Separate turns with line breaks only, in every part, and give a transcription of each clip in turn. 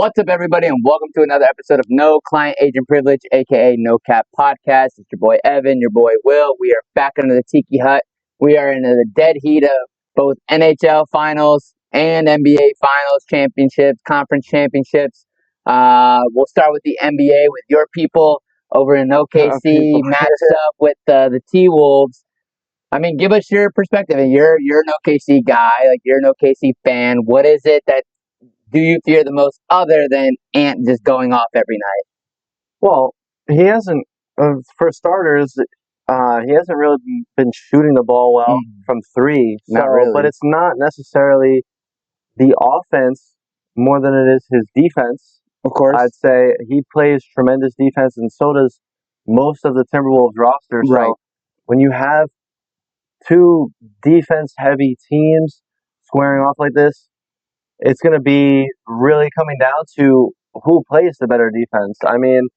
What's up, everybody, and welcome to another episode of No Client Agent Privilege, aka No Cap Podcast. It's your boy Evan, your boy Will. We are back into the Tiki Hut. We are in the dead heat of both NHL Finals and NBA Finals championships, conference championships. We'll start with the NBA with your people over in OKC, matched up with the T-Wolves. I mean, give us your perspective. You're an OKC guy, like you're an OKC fan. What is it that do you fear the most other than Ant just going off every night?
Well, he hasn't, for starters, he hasn't really been shooting the ball well from three.
Not really.
But it's not necessarily the offense more than it is his defense.
Of course.
I'd say he plays tremendous defense, and so does most of the Timberwolves roster.
Right.
So when you have two defense-heavy teams squaring off like this, it's going to be really coming down to who plays the better defense. I mean,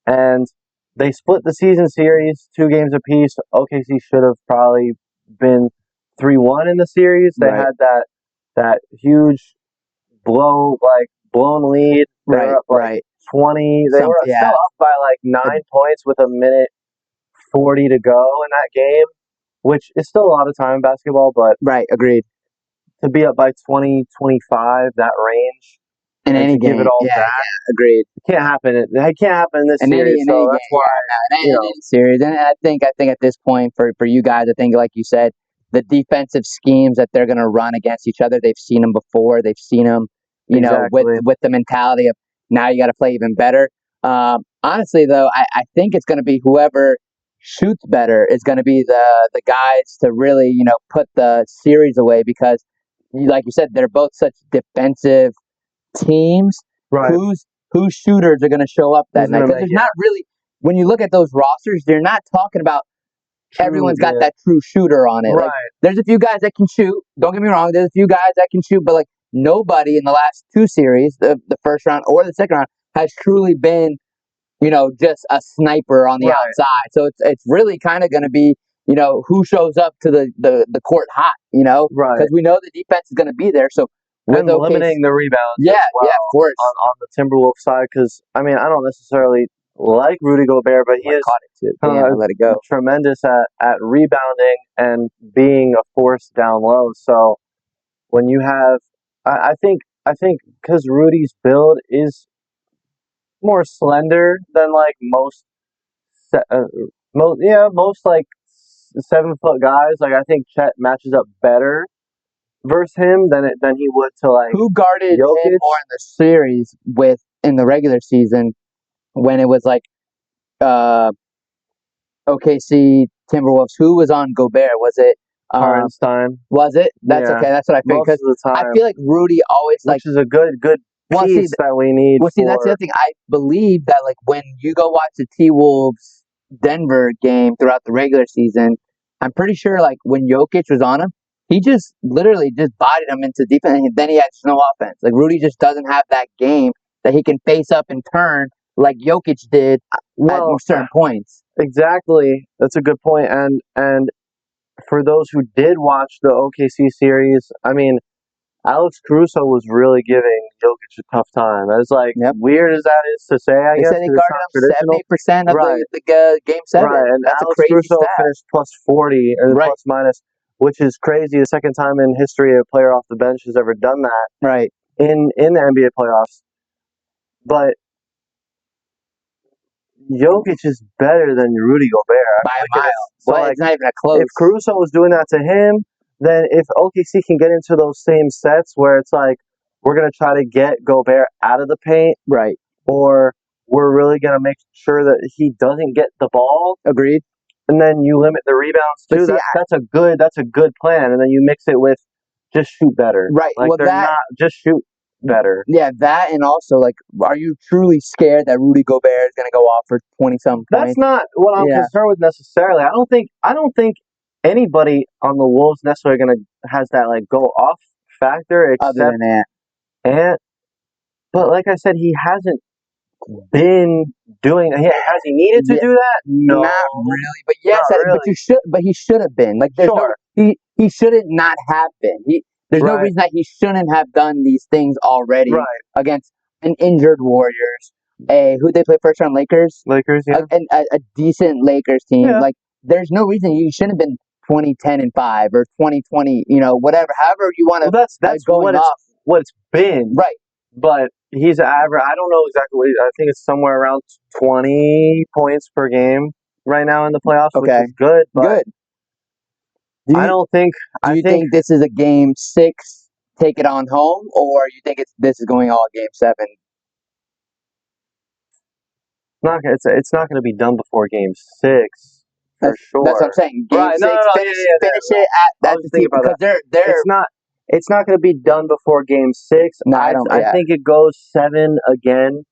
and they split the season series 2 games apiece. OKC should have probably been 3-1 in the series. They had that huge blown lead. They were up 20. They were still up by 9 points with a minute 40 to go in that game, which is still a lot of time in basketball, but
Agreed.
To be up by 20, 25, that range,
in any game,
give it all back.
Agreed.
It can't happen. It can't happen in this series. So that's why
in any series. And I think at this point for you guys, I think like you said, the defensive schemes that they're going to run against each other, they've seen them before. They've seen them, know, with the mentality of now you got to play even better. Honestly, though, I think it's going to be whoever shoots better is going to be the guys to really put the series away, because like you said, they're both such defensive teams.
Right.
Whose shooters are going to show up that night? Because there's not really, when you look at those rosters, they're not talking about everyone's got that true shooter on it.
Right.
Like, there's a few guys that can shoot. Don't get me wrong. There's a few guys that can shoot, but nobody in the last 2 series, the first round or the second round, has truly been, just a sniper on the outside. So it's really kind of going to be, who shows up to the court hot, because we know the defense is going to be there. So with
limiting the rebounds,
of course,
on the Timberwolves side, because I mean I don't necessarily like Rudy Gobert, but he is
let it go.
Tremendous at rebounding and being a force down low. So when you have, I think because Rudy's build is more slender than most 7-foot guys. I think Chet matches up better versus him than he would to
who guarded
Jokic?
Him more in the series in the regular season when it was OKC Timberwolves. Who was on Gobert? Was it
Hardenstein?
Was it? That's okay. That's what I figured.
Most of the time,
I feel like Rudy always
which is a good piece that we need.
Well, see, that's the other thing. I believe that when you go watch the T-Wolves Denver game throughout the regular season, I'm pretty sure when Jokic was on him, he just literally just bodied him into defense, and then he had no offense. Rudy just doesn't have that game that he can face up and turn like Jokic did at certain points.
Exactly. That's a good point. And for those who did watch the OKC series, I mean, Alex Caruso was really giving Jokic a tough time. As weird as that is to say, I guess.
He said he guarded him 70% of the game 7.
Right, and
that's
Alex
a crazy
Caruso
stat.
finished plus 40 and plus minus, which is crazy. The second time in history a player off the bench has ever done that.
Right.
In the NBA playoffs. But Jokic is better than Rudy Gobert.
By a mile. So it's not even a close.
If Caruso was doing that to him, then if OKC can get into those same sets where it's we're going to try to get Gobert out of the paint, or we're really going to make sure that he doesn't get the ball.
Agreed.
And then you limit the rebounds too. That's a good plan. And then you mix it with just shoot better.
Right.
Not just shoot better.
Yeah, that, and also are you truly scared that Rudy Gobert is going to go off for 20-some points?
That's not what I'm concerned with necessarily. I don't think anybody on the Wolves necessarily has that go off factor except
other than
Ant. But like I said, he hasn't been doing. Has he needed to do that? No,
not really. But yes,
really.
But he should have been. He shouldn't not have been. There's no reason that he shouldn't have done these things already against an injured Warriors, who they play first round Lakers,
Lakers, yeah.
a decent Lakers team.
Yeah.
Like, there's no reason you shouldn't have been 20-10-5 or 20-20, whatever. However you want to.
Well, that's
going off.
what it's been.
Right.
But he's average. I don't know exactly what. I think it's somewhere around 20 points per game right now in the playoffs, which
Okay.
is good. But
Good.
I don't think.
Do you think this is a game 6, take it on home, or you think this is going all game 7?
It's not going to be done before game 6 for sure.
That's what I'm saying. Game
Right.
6, finish it at the team because they're
It's not going to be done before game 6.
No,
I think it goes 7 again.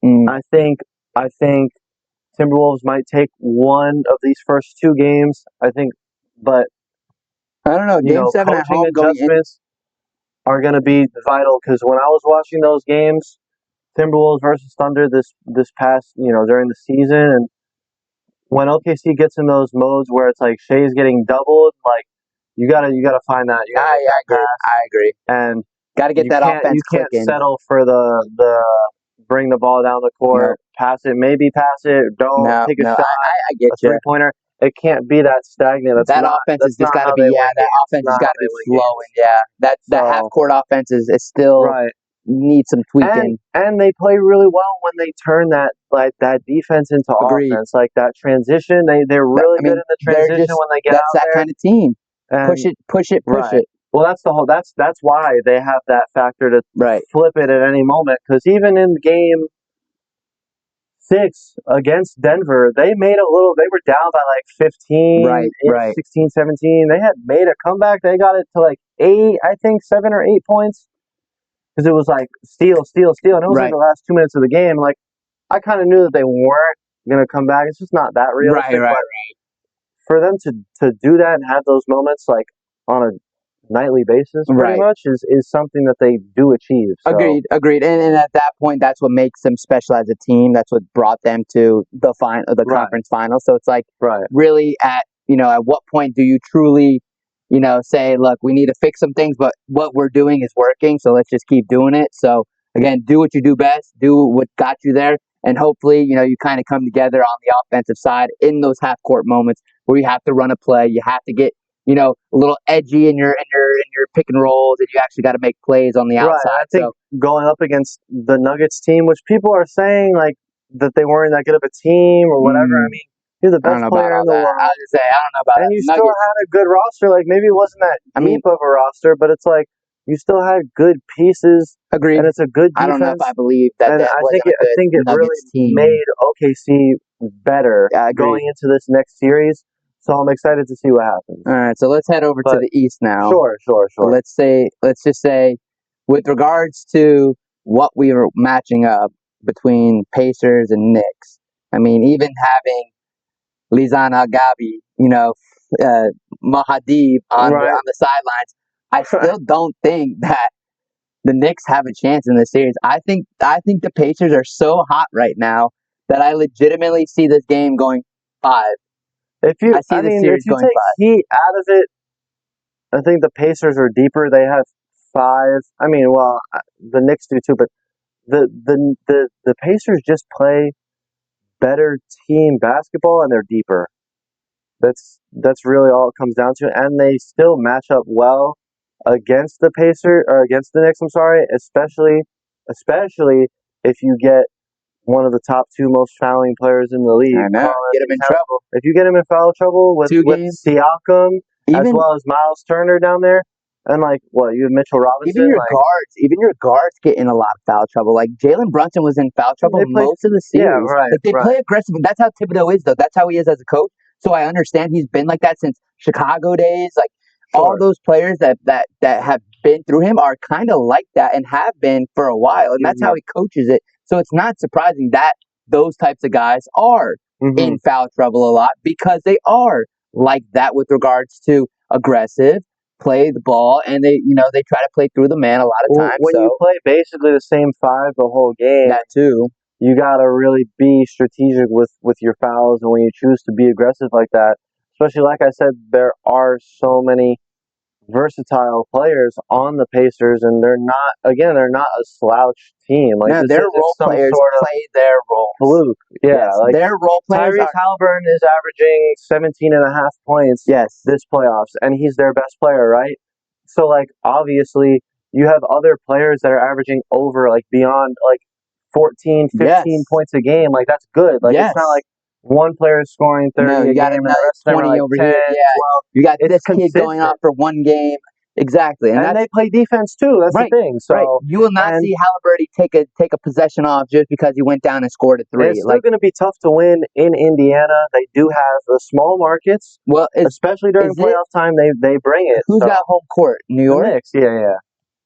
I think Timberwolves might take one of these first 2 games. I think, but
I don't know. Game 7 at home going in
are going to be vital because when I was watching those games, Timberwolves versus Thunder this past during the season, and when OKC gets in those modes where it's like Shea's getting doubled, like you gotta find that.
I agree.
And
gotta get that offense clicking.
You can't settle for the bring the ball down the court, pass it, don't take a shot.
I get
a 3-pointer. It can't be that stagnant.
That offense has just got to be that offense has got to be flowing. Yeah, that half court offense is still needs some tweaking.
And they play really well when they turn that defense into offense, like that transition. They're really good in the transition when they get out there.
That's that kind of team. And push it.
Well, that's why they have that factor to flip it at any moment. Because even in game 6 against Denver, they made they were down by like 15, 16, 17. They had made a comeback. They got it to like 8, I think 7 or 8 points. Because it was like steal. And it was like the last 2 minutes of the game. Like, I kind of knew that they weren't going to come back. It's just not that realistic. But for them to do that and have those moments like on a nightly basis pretty much is something that they do achieve. So.
Agreed. And at that point, that's what makes them special as a team. That's what brought them to the conference final. So it's like really at what point do you truly say, look, we need to fix some things, but what we're doing is working, so let's just keep doing it. So again, do what you do best, do what got you there, and hopefully, you kind of come together on the offensive side in those half court moments where you have to run a play, you have to get a little edgy in your pick and rolls, and you actually got to make plays on the outside.
I think going up against the Nuggets team, which people are saying like that they weren't that good of a team or whatever. I mean, you're the best player in the world.
I was gonna say, I don't know about that.
And you still had a good roster. Like, maybe it wasn't that deep of a roster, but it's like you still had good pieces.
Agreed.
And it's a good defense.
I don't know if I believe that.
And I think it really made OKC better going into this next series. So I'm excited to see what happens.
All right, so let's head over to the East now.
Sure.
Let's just say, with regards to what we were matching up between Pacers and Knicks. I mean, even having Lizana Gabi, Mahadib on the sidelines, I still don't think that the Knicks have a chance in this series. I think the Pacers are so hot right now that I legitimately see this game going 5.
If you take Heat out of it, I think the Pacers are deeper. They have 5. I mean, well, the Knicks do too, but the Pacers just play better team basketball and they're deeper. That's really all it comes down to, and they still match up well against the Knicks. I'm sorry, especially if you get one of the top 2 most fouling players in the league.
I know. Get him in trouble.
If you get him in foul trouble with Siakam as well as Miles Turner down there, and you have Mitchell Robinson.
Even your guards get in a lot of foul trouble. Like Jalen Brunson was in foul trouble most of the series.
Yeah,
they play aggressive. That's how Thibodeau is, though. That's how he is as a coach. So I understand he's been like that since Chicago days. All those players that have been through him are kind of like that and have been for a while, and that's how he coaches it. So it's not surprising that those types of guys are in foul trouble a lot because they are like that with regards to aggressive, play the ball, and they try to play through the man a lot of times.
When you play basically the same 5 the whole game,
that too,
you gotta really be strategic with your fouls, and when you choose to be aggressive like that, especially like I said, there are so many versatile players on the Pacers, and they're not a slouch team. Like,
No,
this
their
isn't
role
some
players
sort of
play their roles.
fluke. Yeah,
Yes,
like
their role players
Tyrese
are.
Halliburton is averaging 17.5 points
Yes.
this playoffs, and he's their best player, right? So, like, obviously, you have other players that are averaging over, like, beyond, like, 14, 15
Yes.
points a game. Like, that's good. Like,
Yes.
it's not like one player is scoring 30
No,
a
you got
game and the
another
rest of them are
20
like
over
10,
here. Yeah.
12.
You got
It's
this kid going
consistent.
off for one game. Exactly.
And they play defense too. That's
Right,
the thing. So
right. You will not
and
see Halliburton take a possession off just because he went down and scored a
and
three.
it's still going to be tough to win in Indiana. They do have the small markets,
well,
especially during
is it-
playoff time. They bring it.
who's
So
got home court? New
the
York.
Knicks, yeah.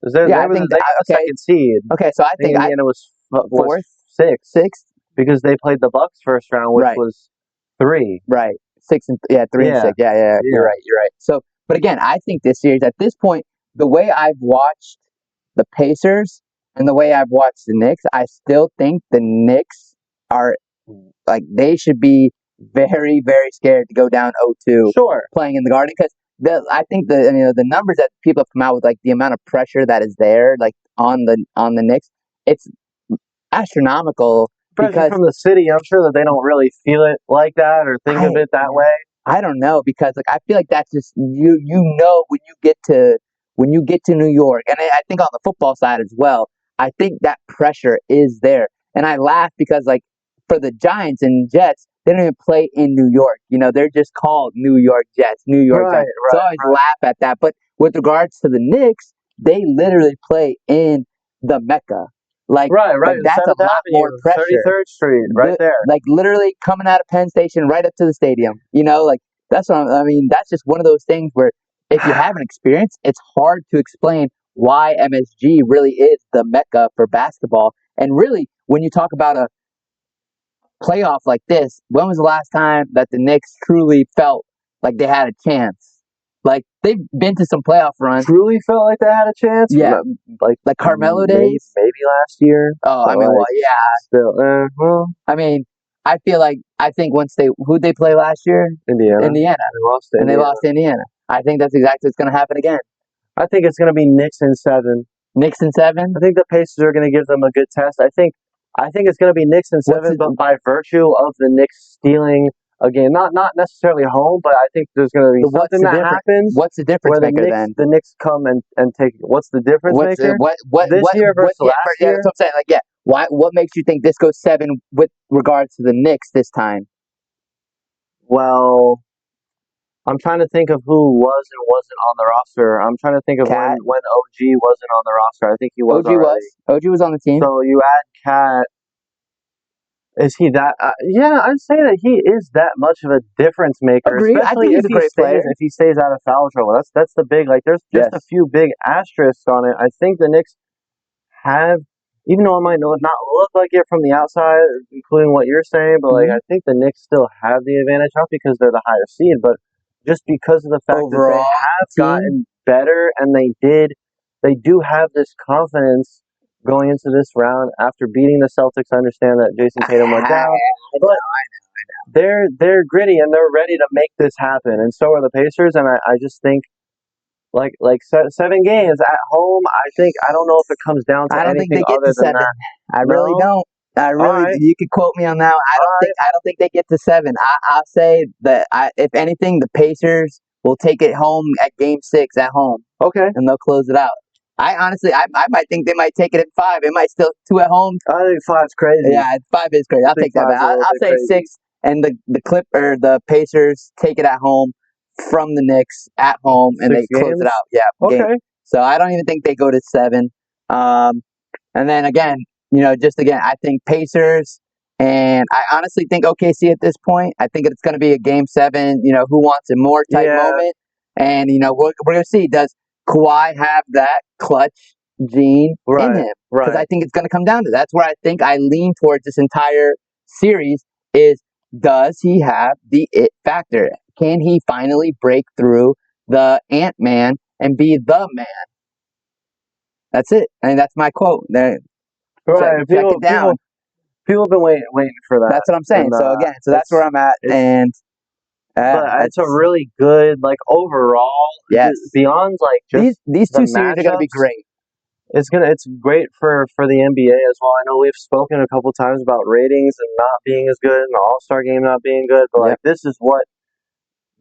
'Cause they
Yeah, I
were
think
they were the
okay.
second seed.
Okay, so I
I think
think
Indiana was
fourth,
sixth because they played the Bucks first round, which
Right.
was 3.
right, 3 and
Yeah.
6. Yeah. You're right. So, but again, I think this series at this point, the way I've watched the Pacers and the way I've watched the Knicks, I still think the Knicks are like they should be very, very scared to go down 0-2
Sure.
playing in the Garden because I think the numbers that people have come out with, like the amount of pressure that is there, like on the Knicks, it's astronomical.
Especially
Because
from the city, I'm sure that they don't really feel it like that or think of it that way.
I don't know because like I feel like that's just you when you get to New York, and I think on the football side as well, I think that pressure is there. And I laugh because like for the Giants and Jets, they don't even play in New York. They're just called New York Jets, New York Giants. So I always laugh at that. But with regards to the Knicks, they literally play in the Mecca. Like that's a lot more pressure.
33rd Street, right there.
Like literally coming out of Penn Station right up to the stadium. Like that's what I mean. That's just one of those things where if you haven't experienced, it's hard to explain why MSG really is the mecca for basketball. And really, when you talk about a playoff like this, when was the last time that the Knicks truly felt like they had a chance? Like they've been to some playoff runs.
Truly felt like they had a chance.
Yeah, like Carmelo days,
maybe last year.
Oh, I mean, well, yeah.
Still,
I mean, I think who'd they play last year?
Indiana.
They lost to Indiana. I think that's exactly what's going to happen again.
I think it's going to be Knicks in 7.
Knicks in 7.
I think the Pacers are going to give them a good test. I think it's going to be Knicks in 7, but by virtue of the Knicks stealing a game, not necessarily home, but I think there's going to be something that happens.
What's the difference maker then?
The Knicks come and take. What's the difference maker? This year versus last year?
That's what I'm saying. Like, yeah. What makes you think this goes 7 with regards to the Knicks this time?
Well, I'm trying to think of who was and wasn't on the roster. I'm trying to think of when OG wasn't on the roster. I think he was already.
OG was on the team.
So you add Cat. Is he that? Yeah, I'd say that he is that much of a difference maker.
Agreed. I think he's a great player.
If he stays out of foul trouble, that's the big. Like, there's just a few big asterisks on it. I think the Knicks have, even though it might not look like it from the outside, including what you're saying, but like I think the Knicks still have the advantage, not because they're the higher seed, but just because of the fact that they have gotten better and they do have this confidence going into this round after beating the Celtics. I understand that Jason Tatum went down, but they're gritty and they're ready to make this happen, and so are the Pacers. And I just think like 7 games at home. I don't know if it comes down to anything other than that.
I really don't. You could quote me on that one. I don't think they get to 7. I'll say that if anything, the Pacers will take it home at Game 6 at home.
Okay,
and they'll close it out. I honestly might think they might take it at 5. It might still 2 at home.
I think 5's crazy.
Yeah, 5 is crazy. I'll take that back. I'll say crazy. 6, and the Pacers take it at home from the Knicks at home, and they close it out. Yeah.
Okay.
Game. So I don't even think they go to 7. And then again, I think Pacers, and I honestly think OKC at this point. I think it's going to be a Game 7. Who wants it more type moment, and we're going to see. Does Kawhi have that clutch gene in him? Because I think it's going to come down to that. That's where I think I lean towards this entire series is, does he have the it factor? Can he finally break through the Ant-Man and be the man? That's it. I mean, that's my quote. Check it down.
People have been waiting for that.
That's what I'm saying. So again, that's where I'm at. And
but it's a really good, like, overall.
Yes.
Beyond like just
these
the
two series are going to be
matchups,
great.
it's great for the NBA as well. I know we've spoken a couple times about ratings and not being as good, and the All-Star game not being good, but like this is what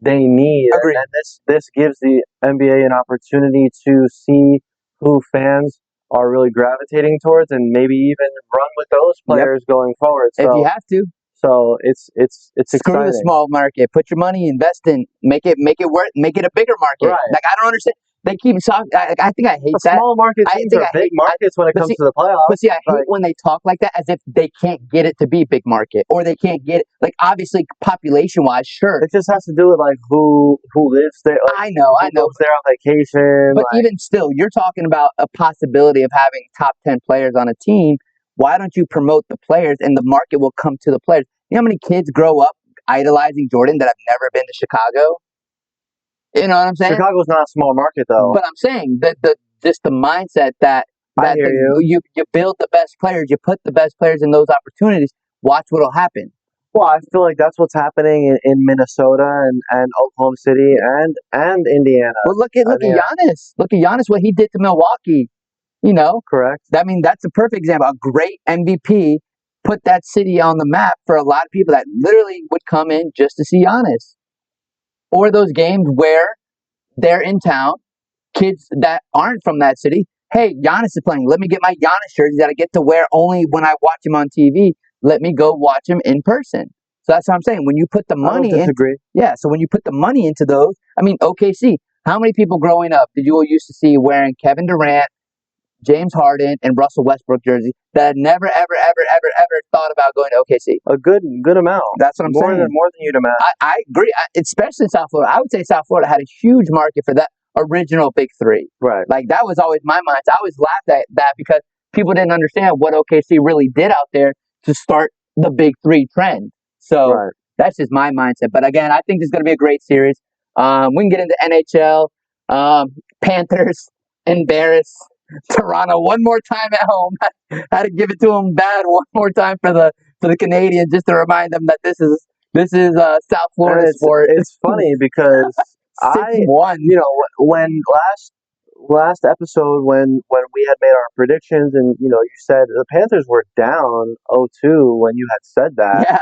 they need,
Agreed.
and this gives the NBA an opportunity to see who fans are really gravitating towards, and maybe even run with those players going forward.
If you have to.
So it's
Screw
exciting.
the small market. Put your money, invest in, make it work, make it a bigger market.
Right.
Like, I don't understand. They keep talking. I think I hate that.
Small market teams are big markets when it comes to the playoffs.
But see, I hate when they talk like that, as if they can't get it to be big market, or they can't get it. Like, obviously, population-wise, sure.
It just has to do with like who lives there. Like,
I know.
Who goes there on vacation.
But even still, you're talking about a possibility of having top 10 players on a team. Why don't you promote the players, and the market will come to the players? You know how many kids grow up idolizing Jordan that have never been to Chicago? You know what I'm saying?
Chicago's not a small market, though.
But I'm saying that just the mindset that
I hear
you build the best players, you put the best players in those opportunities. Watch what'll happen.
Well, I feel like that's what's happening in Minnesota and Oklahoma City and Indiana.
Well, look at Giannis. Look at Giannis, what he did to Milwaukee. You know,
correct.
I mean, that's a perfect example. A great MVP put that city on the map for a lot of people that literally would come in just to see Giannis. Or those games where they're in town, kids that aren't from that city. Hey, Giannis is playing. Let me get my Giannis jersey that I get to wear only when I watch him on TV. Let me go watch him in person. So that's what I'm saying. When you put the money in, so when you put the money into those, I mean, OKC. How many people growing up did you used to see wearing Kevin Durant, James Harden, and Russell Westbrook jersey that had never, ever thought about going to OKC?
A good amount.
That's what I'm saying.
More than you'd imagine.
I agree. Especially in South Florida. I would say South Florida had a huge market for that original big three.
Right.
Like, that was always my mindset. I always laughed at that because people didn't understand what OKC really did out there to start the big three trend. So that's just my mindset. But again, I think this is going to be a great series. We can get into NHL. Panthers embarrass Toronto one more time at home. Had to give it to them bad one more time for the Canadians, just to remind them that this is South Florida sport.
It's funny because
6-1.
You know, when last episode when we had made our predictions, and you said the Panthers were down 0-2 when you had said that.
Yeah.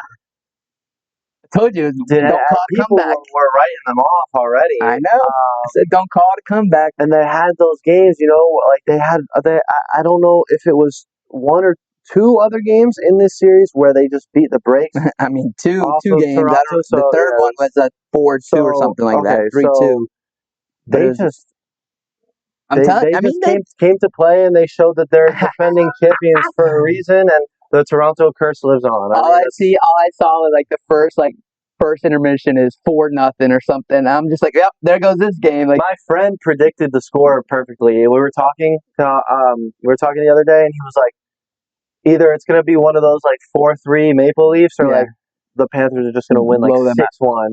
I told you, don't call it a comeback.
Were writing them off already.
I know. I said, don't call it a comeback.
And they had those games, like they had. I don't know if it was one or two other games in this series where they just beat the brakes.
I mean, two games.
Toronto,
the third one was a 4-2 or something like that. 3-2.
They just.
They
came to play, and they showed that they're defending champions for a reason, and the Toronto curse lives on.
All I saw was like the first intermission is 4-0 or something. I'm just like, yep, there goes this game. Like,
my friend predicted the score perfectly. We were talking the other day, and he was like, either it's going to be one of those like 4-3 Maple Leafs, or like the Panthers are just going to win like 6-1.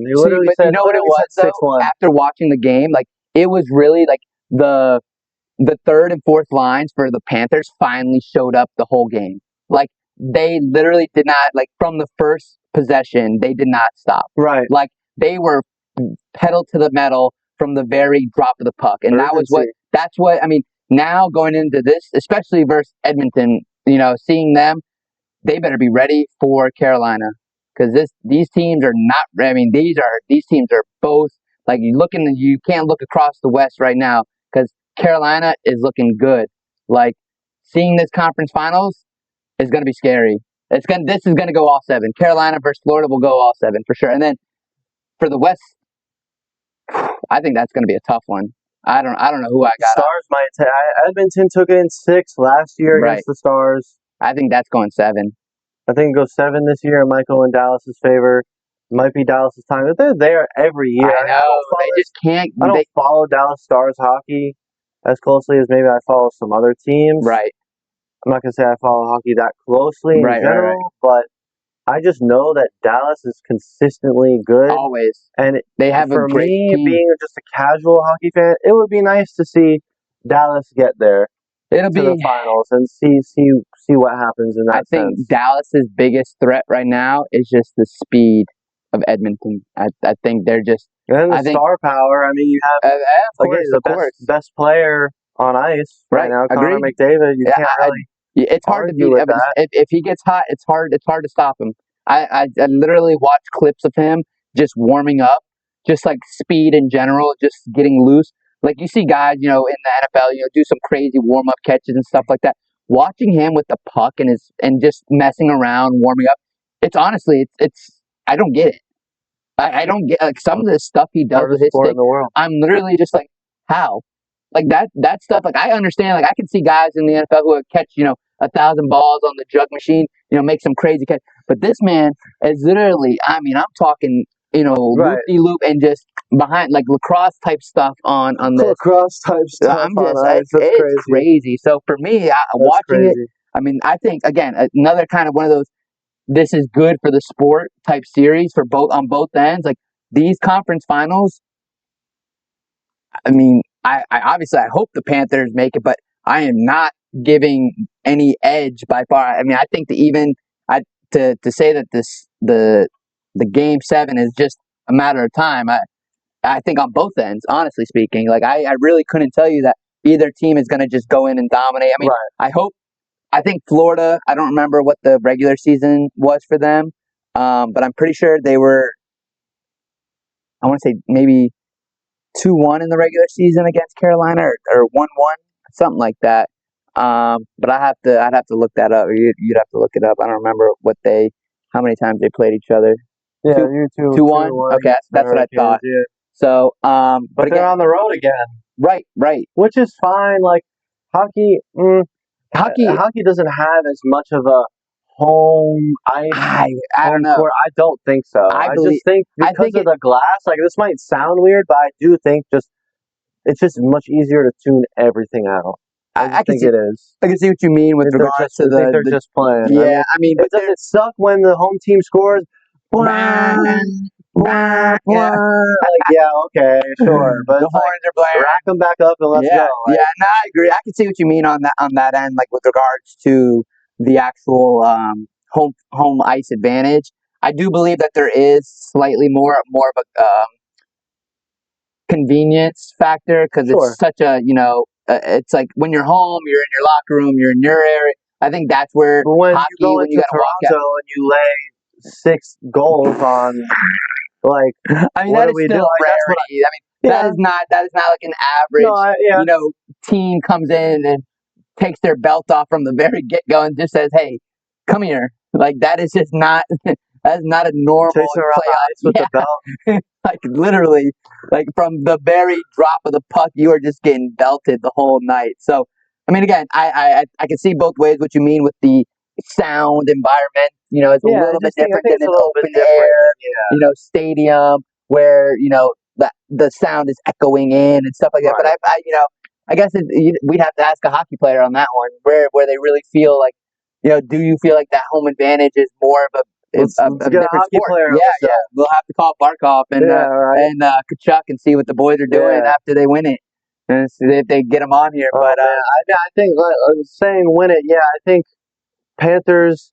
He literally said,
you know what it was though? After watching the game, like, it was really like the third and fourth lines for the Panthers finally showed up the whole game. Like, they literally did not, like, from the first possession, they did not stop.
Right.
Like, they were pedal to the metal from the very drop of the puck. And that's what, I mean, now going into this, especially versus Edmonton, seeing them, they better be ready for Carolina. Because these teams are not, I mean, these teams are both, like, you can't look across the West right now because Carolina is looking good. Like, seeing this conference finals is going to be scary. This is going to go all 7. Carolina versus Florida will go all 7 for sure. And then for the West, I think that's going to be a tough one. I don't know who I got.
Stars might take. Edmonton took it in 6 last year against the Stars.
I think that's going 7.
I think it goes 7 this year. It might go in Dallas's favor. It might be Dallas's time. But they're there every year.
I know. They just can't.
I don't follow Dallas Stars hockey as closely as maybe I follow some other teams.
Right.
I'm not going to say I follow hockey that closely in general, but I just know that Dallas is consistently good.
Always.
And
they have
for
a great
me,
team.
being just a casual hockey fan, it would be nice to see Dallas get there.
It'll be
the finals and see what happens in that sense.
I think Dallas's biggest threat right now is just the speed. of Edmonton. I think they're just.
And the
I think
star power. I mean, you have the best player on ice right now, Connor
Agreed.
McDavid. You can't really
it's hard to
argue
beat
with that.
if he gets hot. It's hard to stop him. I literally watch clips of him just warming up, just like speed in general, just getting loose. Like you see guys, in the NFL, do some crazy warm up catches and stuff like that. Watching him with the puck and just messing around, warming up. It's honestly, it's I don't get it. I don't get like some of the stuff he does with his stick.
In the world.
I'm literally just like, how? Like that stuff. Like I understand. Like I can see guys in the NFL who catch 1,000 balls on the jug machine. Make some crazy catch. But this man is literally. I mean, I'm talking. Loop de loop and just behind like lacrosse type stuff on this.
Lacrosse type stuff.
I'm just it's crazy. So for me, watching it. I mean, I think again another kind of one of those. This is good for the sport type series for on both ends. Like these conference finals. I mean, I obviously I hope the Panthers make it, but I am not giving any edge by far. I mean, I think to say that the game 7 is just a matter of time. I think on both ends, honestly speaking, like I really couldn't tell you that either team is going to just go in and dominate. I mean, I think Florida. I don't remember what the regular season was for them, but I'm pretty sure they were. I want to say maybe 2-1 in the regular season against Carolina, or 1-1, something like that. But I'd have to look that up. Or you'd have to look it up. I don't remember how many times they played each other.
Yeah, 2-1.
Okay, that's what I thought.
Yeah.
So,
but again, they're on the road again.
Right.
Which is fine. Like hockey doesn't have as much of a home ice.
I don't know.
Court. I don't think so. I just think because of the glass. Like this might sound weird, but I do think it's just much easier to tune everything out. I think it is.
I can see what you mean with regards to
they're just playing.
Yeah, I mean,
but does it suck when the home team scores? Yeah, okay, sure. But
the horns are blaring.
Rack them back up and let's go.
Yeah, no, I agree. I can see what you mean on that end, like with regards to the actual home ice advantage. I do believe that there is slightly more of a convenience factor because it's such a it's like when you're home, you're in your locker room, you're in your area. I think that's where
when
hockey,
you go into Toronto and you lay 6 goals on, like,
I mean, that is still rarity. That is not like an average. Team comes in and takes their belt off from the very get go and just says, "Hey, come here." Like that is just not. That's not a normal playoff
with the belt.
Like literally, like from the very drop of the puck, you are just getting belted the whole night. So, I mean, again, I can see both ways what you mean with the sound environment. It's a little bit different than an open air, stadium where the sound is echoing in and stuff like that. But I guess we'd have to ask a hockey player on that one where they really feel like, do you feel like that home advantage is more of a different sport?
Player
We'll have to call Barkov and Kachuk and see what the boys are doing after they win it, and see if they get them on here. But
I think saying win it. Yeah, I think Panthers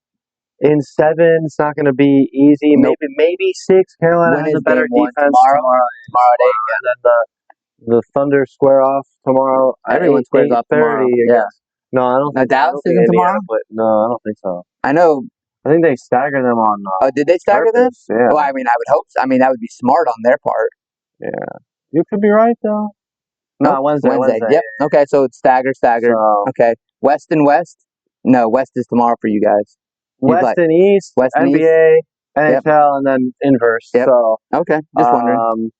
in 7. It's not going to be easy.
Nope.
Maybe 6. Carolina has a better defense tomorrow at 8. And then the Thunder square off tomorrow.
Everyone squares off tomorrow.
No, I don't think
Dallas isn't tomorrow.
No, I don't think so.
I know.
I think they stagger them on.
Did they stagger them?
Yeah.
Well, I mean, I would hope so. I mean, that would be smart on their part.
Yeah. You could be right, though. No, Wednesday.
Yep. Okay, so it's staggered.
So,
okay. West and West? No, West is tomorrow for you guys.
West and East, NBA, NHL, and then inverse.
Yep.
So,
okay, just wondering.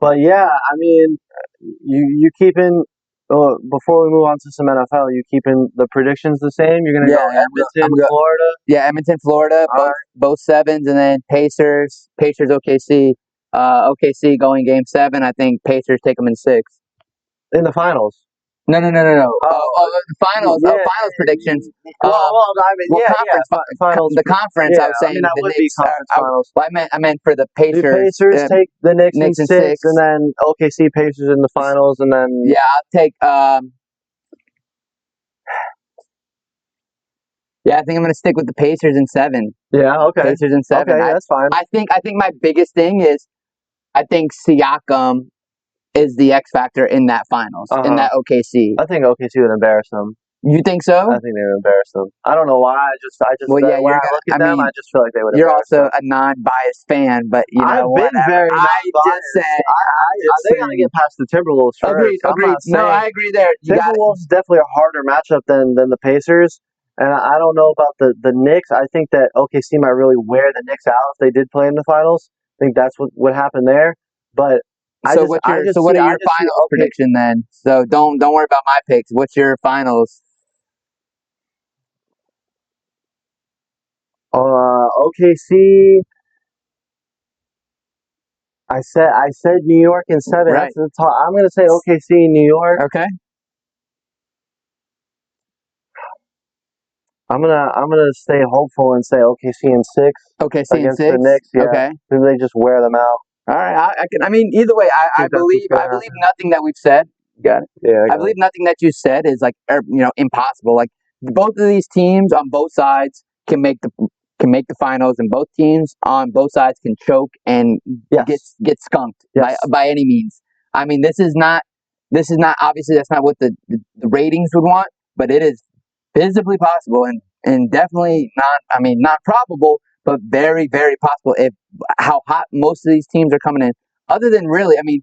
But yeah, I mean, you keeping before we move on to some NFL, you keeping the predictions the same? You're gonna go Edmonton, Florida.
Yeah, Edmonton, Florida. Both 7s, and then Pacers, OKC. OKC going game 7. I think Pacers take them in 6.
In the finals.
No. The finals. Finals predictions.
Finals.
The conference. I was saying
that would be conference finals.
Well, I meant for the Pacers.
The Pacers take the Knicks in 6, and then OKC Pacers in the finals, and then
I'll take. Yeah, I think I'm going to stick with the Pacers in 7.
Yeah, okay.
Pacers in 7.
Okay, that's fine.
I think my biggest thing is I think Siakam is the X factor in that finals, in that OKC.
I think OKC would embarrass them.
You think so?
I think they would embarrass them. I don't know why.
Well, yeah,
when I look at them, I just feel like they would.
You're
embarrass
also
them.
a non-biased fan, but you know
I've been
whatever.
very
I
non-biased.
just say
They gotta get past the Timberwolves first.
Agreed.
I'm not
No,
saying
I agree there.
Timberwolves is definitely a harder matchup than the Pacers. And I don't know about the Knicks. I think that OKC might really wear the Knicks out if they did play in the finals. I think that's what happened there. But
So what are your final prediction then? So don't worry about my picks. What's your finals?
OKC. I said New York in 7.
Right.
That's the top. I'm gonna say OKC, New York.
Okay.
I'm gonna stay hopeful and say OKC in 6.
OKC in 6
against the Knicks. Yeah.
Okay.
Then they just wear them out.
All right. I mean, either way, I believe nothing that we've said. Got it.
Yeah.
I believe nothing that you said is like impossible. Like both of these teams on both sides can make the finals, and both teams on both sides can choke and get skunked by any means. I mean, this is not obviously that's not what the ratings would want, but it is visibly possible and definitely not probable, but very, very possible if how hot most of these teams are coming in. Other than really, I mean,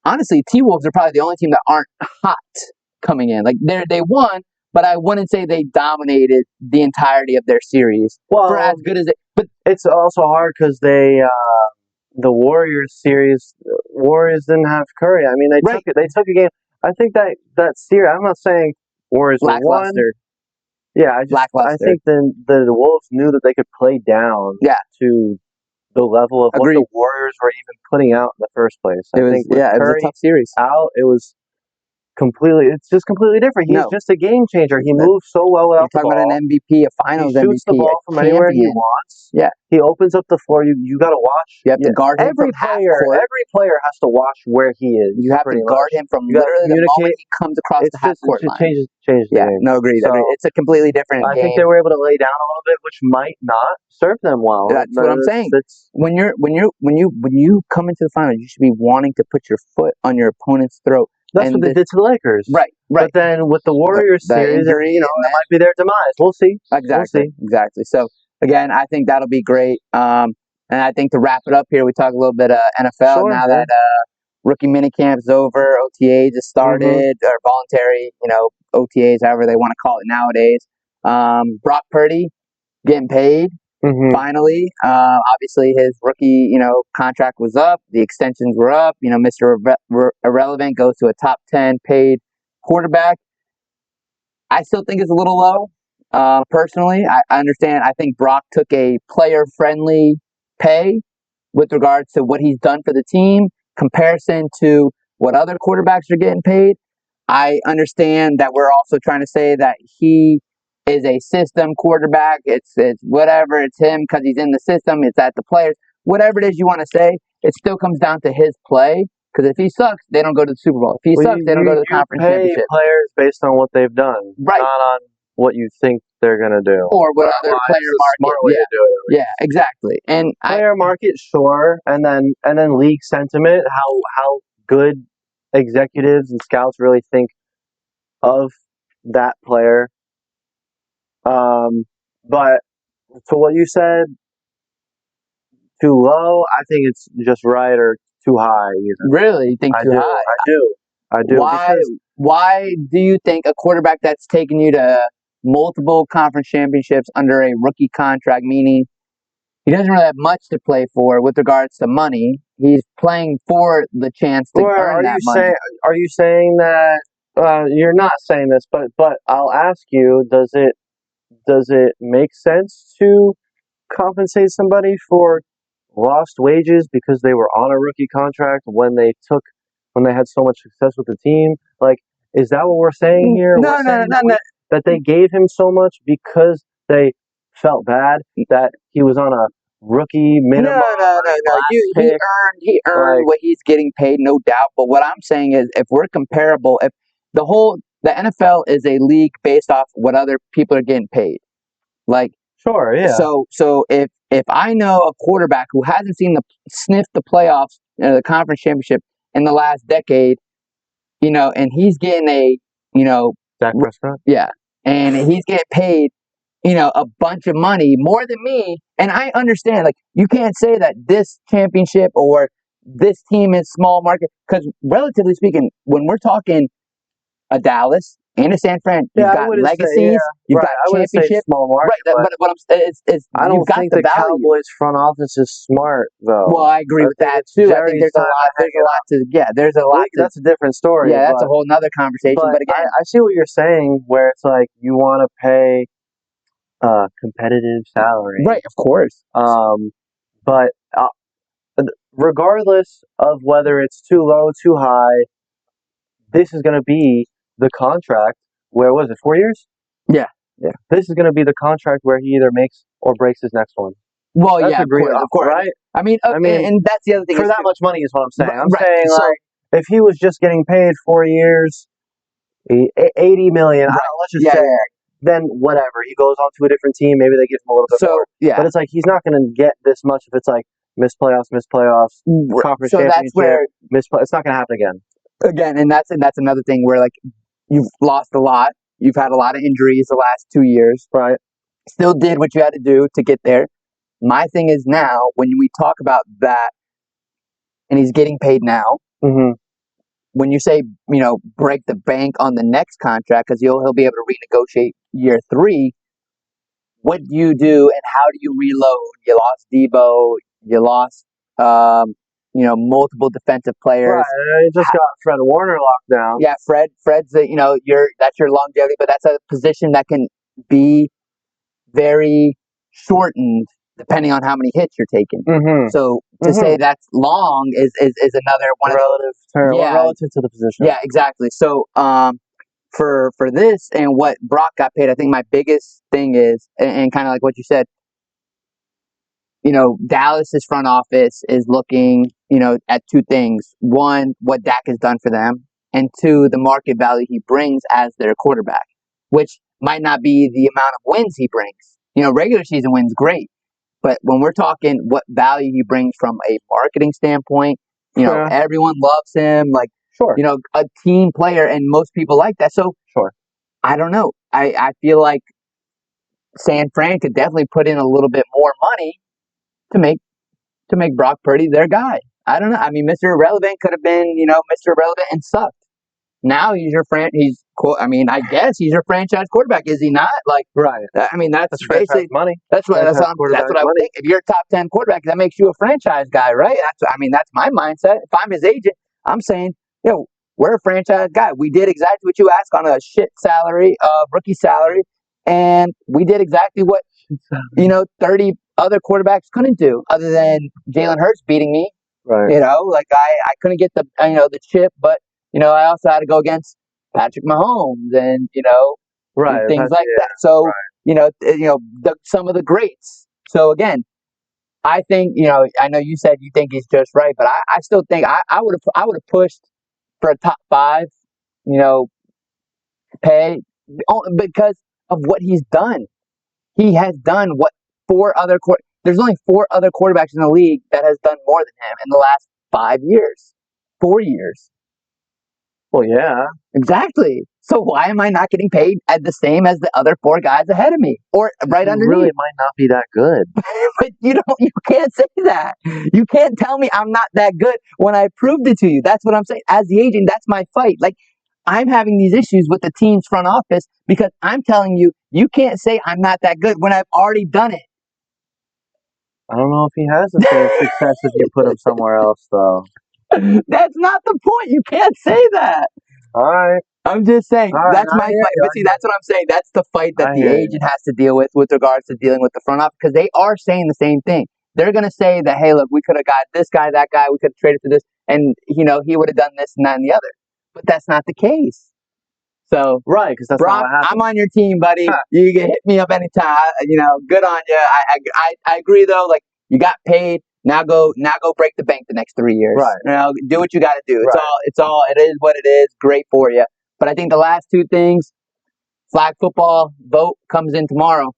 honestly, T-Wolves are probably the only team that aren't hot coming in. Like they won, but I wouldn't say they dominated the entirety of their series.
Well,
for as good as it. But
it's also hard because the Warriors series, Warriors didn't have Curry. I mean, they took a game. I think that series. I'm not saying Warriors won. Yeah, I think then the Wolves knew that they could play down to the level of what the Warriors were even putting out in the first place. I think it was a tough series. It's just completely different. He's just a game changer. He moves so well without the ball.
You're talking about an MVP, a finals MVP.
He shoots the ball from anywhere he wants.
Yeah.
He opens up the floor. You got to watch.
You have to guard him from half court.
Every player has to watch where he is.
You have to guard him from literally the moment he comes across the half court line.
Changes the game.
No, agreed. It's a completely different game.
I think they were able to lay down a little bit, which might not serve them well.
That's what I'm saying. When you come into the finals, you should be wanting to put your foot on your opponent's throat.
That's what they did to the Lakers.
Right.
But then with the Warriors series, it might be their demise. We'll see.
Exactly. So, again, I think that'll be great. And I think to wrap it up here, we talk a little bit of NFL now that rookie minicamp's over, OTAs has started, or voluntary, OTAs, however they want to call it nowadays. Brock Purdy getting paid. Finally, obviously his rookie, contract was up. The extensions were up. Mr. Irrelevant goes to a top 10 paid quarterback. I still think it's a little low. Personally, I understand. I think Brock took a player-friendly pay with regards to what he's done for the team, comparison to what other quarterbacks are getting paid. I understand that we're also trying to say that he is a system quarterback. It's whatever. It's him because he's in the system. It's at the players. Whatever it is you want to say, it still comes down to his play. Because if he sucks, they don't go to the Super Bowl. If he sucks, they don't go to the conference championship.
You pay players based on what they've done, not on what you think they're going to do.
Or what other player market.
Smart way to do it.
Yeah, exactly. And
player market, sure, and then league sentiment, how good executives and scouts really think of that player. But to what you said, too low, I think it's just right, or too high either.
Really? You think too high?
I do.
Why do you think a quarterback that's taken you to multiple conference championships under a rookie contract, meaning he doesn't really have much to play for with regards to money, he's playing for the chance to earn that money?
Are you saying that, you're not saying this, but I'll ask you, does it make sense to compensate somebody for lost wages because they were on a rookie contract when they had so much success with the team? Like, is that what we're saying here?
No,
that they gave him so much because they felt bad that he was on a rookie minimum.
No. He earned what he's getting paid, no doubt. But what I'm saying is, if we're comparable, if the NFL is a league based off what other people are getting paid. Like,
Sure, yeah.
so if I know a quarterback who hasn't sniffed the playoffs, the conference championship in the last decade, and he's getting
Dak Prescott?
yeah, and he's getting paid, a bunch of money, more than me. And I understand, like, you can't say that this championship or this team is small market, because relatively speaking, when we're talking a Dallas and a San Fran, you've got legacies, you've got
I wouldn't say
championship.
small market,
Right, but what
I
you've
don't
got
think
the
the
value.
Cowboys front office is smart, though.
Well, I agree with that too. I think there's a lot.
That's a different story.
Yeah, that's a whole nother conversation. But again,
I see what you're saying, where it's like you want to pay competitive salary,
right? Of course.
But regardless of whether it's too low, too high, this is going to be the contract. Where was it? 4 years?
Yeah.
This is going to be the contract where he either makes or breaks his next one.
Well,
That's
yeah, of course,
right?
I mean, and that's the other thing.
For that much money is what I'm saying. I'm
right.
saying, like, if he was just getting paid 4 years, $80 million, let's just say, then whatever. He goes on to a different team. Maybe they give him a little bit more.
Yeah.
But it's like he's not going to get this much if it's like miss playoffs, conference championship,
that's where
it's not going to happen again.
Again, and that's another thing where, like, you've lost a lot. You've had a lot of injuries the last 2 years.
Right.
Still did what you had to do to get there. My thing is now, when we talk about that, and he's getting paid now, when you say, break the bank on the next contract, because he'll be able to renegotiate year 3, what do you do and how do you reload? You lost Debo, you lost, multiple defensive players.
Right, you just got Fred Warner locked down.
Yeah, Fred's that's your longevity, but that's a position that can be very shortened depending on how many hits you're taking. So to say that's long is another one
relative term. Yeah, relative to the position.
Yeah, exactly. So for this and what Brock got paid, I think my biggest thing is, and kind of like what you said, Dallas's front office is looking, at 2 things. 1, what Dak has done for them, and 2, the market value he brings as their quarterback, which might not be the amount of wins he brings. Regular season wins, great. But when we're talking what value he brings from a marketing standpoint, everyone loves him. Like, a team player, and most people like that. So, I don't know. I feel like San Fran could definitely put in a little bit more money to make Brock Purdy their guy. I don't know. I mean, Mr. Irrelevant could have been, Mr. Irrelevant and sucked. Now he's your I guess he's your franchise quarterback, is he not? Like,
right.
I mean, that's
basically money.
That's what I would think. If you're a top 10 quarterback, that makes you a franchise guy, right? That's my mindset. If I'm his agent, I'm saying, we're a franchise guy. We did exactly what you asked on a shit salary, rookie salary, and we did exactly what 30 other quarterbacks couldn't do, other than Jalen Hurts beating me.
Right.
Like I couldn't get the the chip, but I also had to go against Patrick Mahomes and and things like that. So some of the greats. So again, I think I know you said you think he's just right, but I still think I would have pushed for a top 5, pay because of what he's done. He has done what 4 other there's only 4 other quarterbacks in the league that has done more than him in the last 5 years, 4 years.
Well, yeah,
exactly. So why am I not getting paid at the same as the other 4 guys ahead of me, or right underneath?
Really, might not be that good.
But you can't say that. You can't tell me I'm not that good when I proved it to you. That's what I'm saying. As the agent, that's my fight. Like, I'm having these issues with the team's front office because I'm telling you, you can't say I'm not that good when I've already done it.
I don't know if he has the same success if you put him somewhere else, though.
That's not the point. You can't say that.
All right.
I'm just saying, that's my fight. But see, that's what I'm saying. That's the fight that the agent has to deal with regards to dealing with the front office, because they are saying the same thing. They're going to say that, hey, look, we could have got this guy, that guy, we could have traded for this, and, he would have done this and that and the other. But that's not the case. So,
right, because that's
Brock,
not what happened.
I'm on your team, buddy. You can hit me up anytime. Good on you. I agree, though. Like, you got paid. Now go break the bank the next 3 years.
Right.
Do what you got to do. It is what it is. Great for you. But I think the last 2 things, flag football vote comes in tomorrow.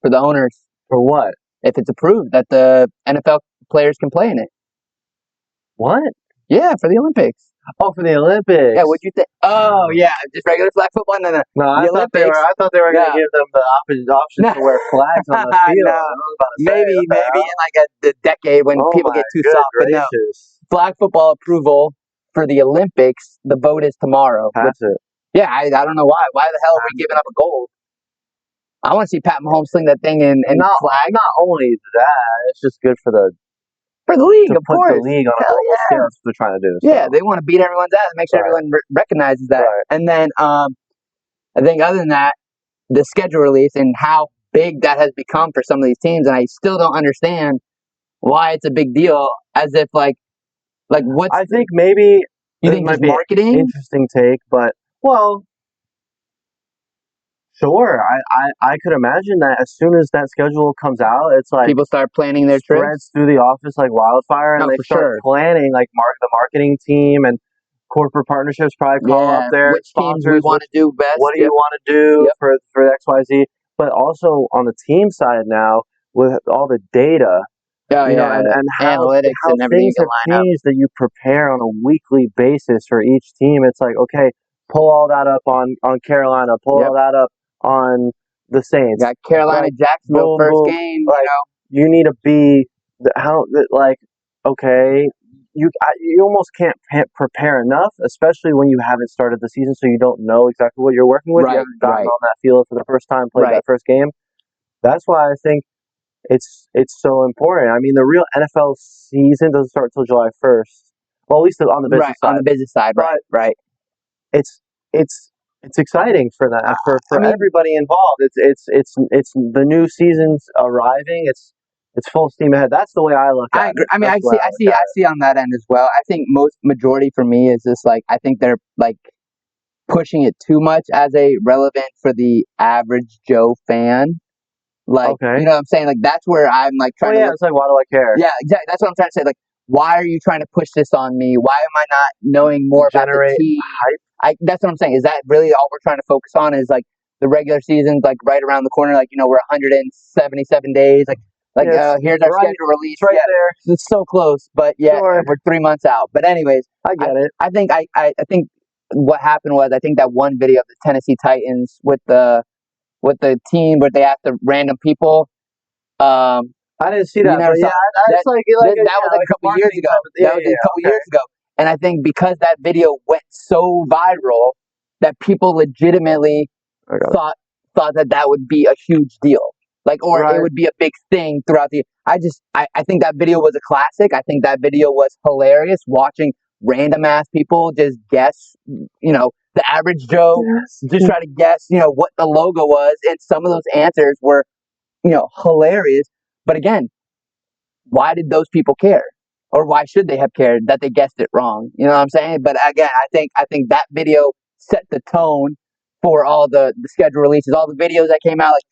for the owners.
For what?
If it's approved that the NFL players can play in it.
What?
Yeah, for the Olympics.
Oh, for the Olympics.
Yeah, what'd you think? Oh, yeah, just regular flag football? No.
No, I thought they were going to give them the option to wear flags on the field.
No.
I was about to say,
Maybe in like the decade when people get too soft. But no, flag football approval for the Olympics, the vote is tomorrow.
Pass it.
Yeah, I don't know why. Why the hell are we giving up a gold? I want to see Pat Mahomes sling that thing in flag.
Not only that, it's just good for the
league,
to
of
put
course.
the league on a global scale. That's what they're trying to do. So.
Yeah, they want to beat everyone's ass, make sure everyone recognizes that.
Right.
And then I think other than that, the schedule release and how big that has become for some of these teams, and I still don't understand why it's a big deal. As if like what?
I think maybe
you think
might
just
be
marketing.
An interesting take, but well. Sure, I could imagine that as soon as that schedule comes out, it's like
people start planning their trips,
spreads through the office like wildfire, and they start planning like the marketing team and corporate partnerships probably call up their
which
sponsors.
Teams we want to do best.
What do you want to do for XYZ? But also on the team side now with all the data, and how
analytics
how
and everything
things have changed that you prepare on a weekly basis for each team. It's like, okay, pull all that up on Carolina, pull all that up on the Saints.
Got Carolina, Jacksonville first game.
Like, you need to be okay. You almost can't prepare enough, especially when you haven't started the season, so you don't know exactly what you're working with. You haven't gotten on that field for the first time, played that first game. That's why I think it's so important. I mean, the real NFL season doesn't start until July 1st. Well, at least on the business side.
On the business side, right.
It's exciting for that for everybody involved. It's the new season's arriving. It's full steam ahead. That's the way I look at it. I agree.
I mean, I see on that end as well. I think majority for me is just like I think they're like pushing it too much as a relevant for the average Joe fan. Like, you know what I'm saying? Like, that's where I'm like trying to.
It's like, why do I care?
Yeah, exactly. That's what I'm trying to say. Like, why are you trying to push this on me? Why am I not knowing more about the team? That's what I'm saying. Is that really all we're trying to focus on? Is like the regular season's like right around the corner? Like, we're 177 days. Here's our schedule release.
It's right there.
It's so close, but we're 3 months out. But anyways,
I get it.
I think what happened was I think that one video of the Tennessee Titans with the team where they asked the random people.
I didn't see that. But that
was like a couple years ago. That was a couple years ago. And I think because that video went so viral that people legitimately thought that would be a huge deal. It would be a big thing throughout the. I think that video was a classic. I think that video was hilarious. Watching random ass people just guess, the average Joe just try to guess, what the logo was, and some of those answers were, hilarious. But again, why did those people care, or why should they have cared that they guessed it wrong? You know what I'm saying? But again, I think that video set the tone for all the schedule releases, all the videos that came out, like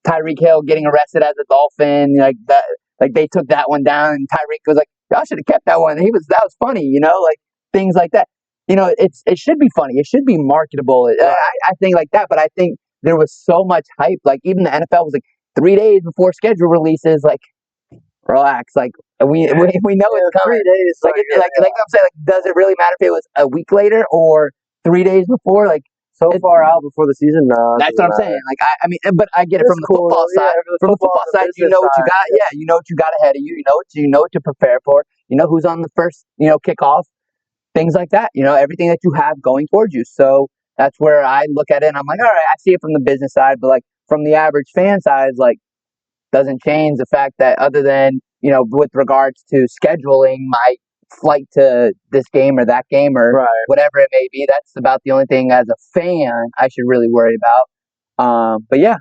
Tyreek Hill getting arrested as a Dolphin, like that. Like they took that one down, and Tyreek was like, "Y'all should have kept that one." That was funny, like things like that. It should be funny. It should be marketable. I think like that. But I think there was so much hype. Like even the NFL was like 3 days before schedule releases. Like, relax. Like we know it's coming.
3 days.
Like I'm saying, like, does it really matter if it was a week later or 3 days before? Like.
So far out before the season,
that's what I'm saying. Like I mean, but I get it from the football side. From the football side, you know what you got. Yeah, you know what you got ahead of you. You know what to prepare for. You know who's on the first, kickoff. Things like that. Everything that you have going towards you. So that's where I look at it, and I'm like, all right, I see it from the business side, but like from the average fan side, it's like doesn't change the fact that other than with regards to scheduling my flight to this game or that game or whatever it may be, that's about the only thing as a fan I should really worry about. But yeah,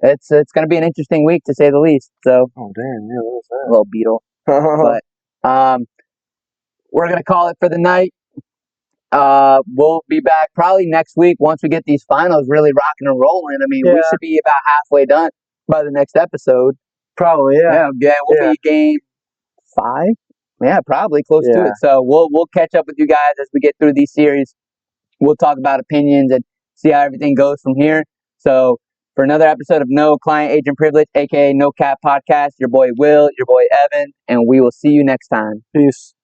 it's going to be an interesting week to say the least. So,
oh damn, yeah, what was that?
A little beetle. But we're going to call it for the night. We'll be back probably next week once we get these finals really rocking and rolling. I mean, we should be about halfway done by the next episode.
Probably,
yeah. We'll be game 5. Yeah, probably close to it. So we'll catch up with you guys as we get through these series. We'll talk about opinions and see how everything goes from here. So for another episode of No Client Agent Privilege, aka No Cap Podcast. Your boy Will, your boy Evan, and we will see you next time.
Peace.